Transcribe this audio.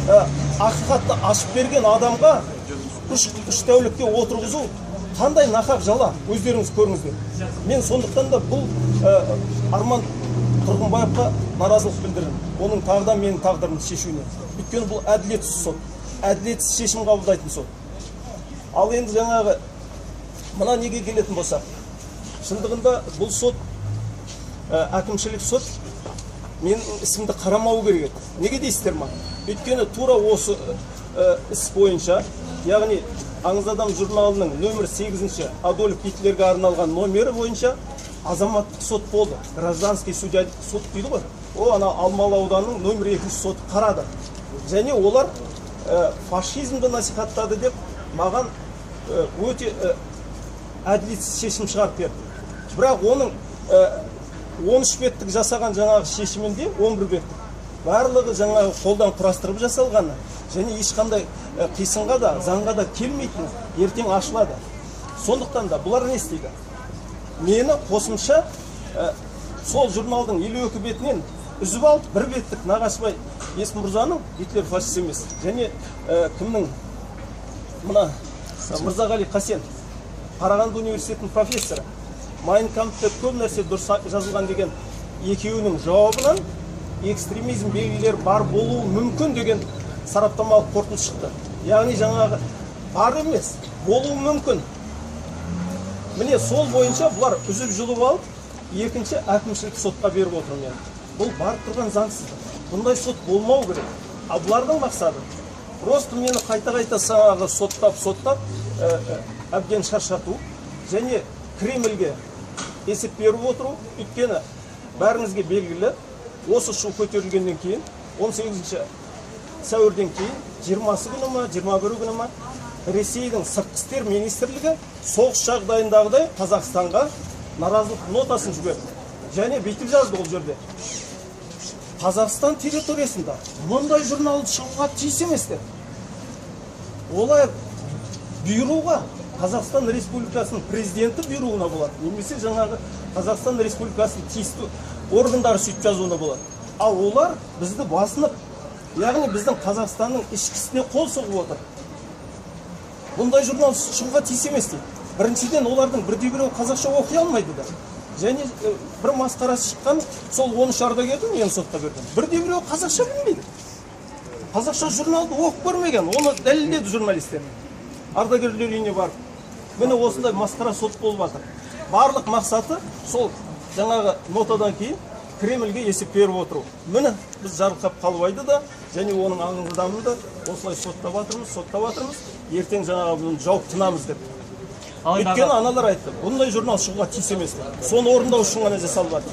ақиқатты ашып берген адамға үш тәулікке отырғызу қандай нақақ жала, өздеріңіз көріңіздер. Мен сондықтан да бұл Арман Тұрғынбаевқа наразылық білдіремін. Оның тағдан менің тағдырымды шешуіне. Өйткені бұл әділетсіз сот, әділетсіз шешім қабылдайтын сот. Ал енді жаңағы мына неге келетін болсақ, шындығында бұл сот әкімшілік сот мен ісімді қарамау керек еді. Неге дейсіздер ма? Өйткені тура осы іс бойынша, яғни Аңыз адам журналының нөмір 8-ші Адольф Гитлерге арналған номері бойынша азаматтық сот болды. Гражданский судья сот дейді ғой. О, ана Алмалы ауданының нөмір 2-ші соты қарады. Және олар фашизмді насихаттады деп маған өте әділетсіз шешім шығарып берді. Бірақ оның 13 беттік жасаған жаңағы шешімінде 11 беттік. Барлығы жаңағы қолдан құрастырып жасалғаны және ешқандай қисынға да, заңға да келмейтін ертең ашылады. Сондықтан да бұлар не істейді? Мені қосымша сол журналдың 52 бетінен үзіп алып, 1 беттік Нағашыбай Есмұрзаның Гитлер фашист емес. Және кімнің? Мына Мырзағали Қасен, Қарағанды университетінің профессоры. Mein Kampf'те көп нәрсе дұрыс жазылған деген екеуінің жауабынан экстремизм белгілері бар болуы мүмкін деген сараптамалық қорытынды шықты. Яғни жаңағы бар емес, болуы мүмкін. Міне сол бойынша бұлар үзіп жұлып алып, екінші әкімшілік сотқа беріп отырмын. Бұл барып тұрған заңсыздық. Бұндай сот болмау керек. Ал бұлардың мақсады просто мені қайта-қайта сағағы соттап, әбден шаршату және Кремльге есеп беріп отыру. Өйткені бәріңізге белгілі, осы шу көтерілгеннен кейін 18 сәуірден кейін 20-сы күні ма, 21 күні ма, Ресейдің сыртқы істер министрлігі соғыс жағдайындағыдай Қазақстанға наразылық нотасын жіберді. Және бүйтіп жазды ол жерде. Қазақстан территориясында мұндай журналды шығуға тиіс еместер. Олай бұйыруға Қазақстан Республикасының президенті бұйыруына болады. Немесе жаңағы Қазақстан Республикасының тиісті органдары сөйтіп жазуына болады. Ал олар бізді басынып, яғни біздің Қазақстанның ішкісіне қол соғып отыр. Бұндай журнал шығуға тиіс емес дейді. Біріншіден олардың бірде-біреу қазақша оқи алмайды да. Және бір масқарасы шыққан сол 13 ардагердің мені сотқа берген. Бірде-біреу қазақша білмейді. Қазақша журналды оқып көрмеген, оны дәлелдеді журналистер. Ардагерлер үйіне барып. Міне осындай масқара сот болып жатыр. Барлық мақсаты сол жаңағы нотадан кейін Кремльге есеп беріп отыру. Міне біз жарылқап қалбайды да, және оның аңыз адамын да осылай соттап жатырмыз. Ертең жаңағы бұны жауып тынамыз деп. Өйткені аналар айтты, бұндай журнал шығуға тиіс емес. Соны орындау үшін ғана жасалып жатыр.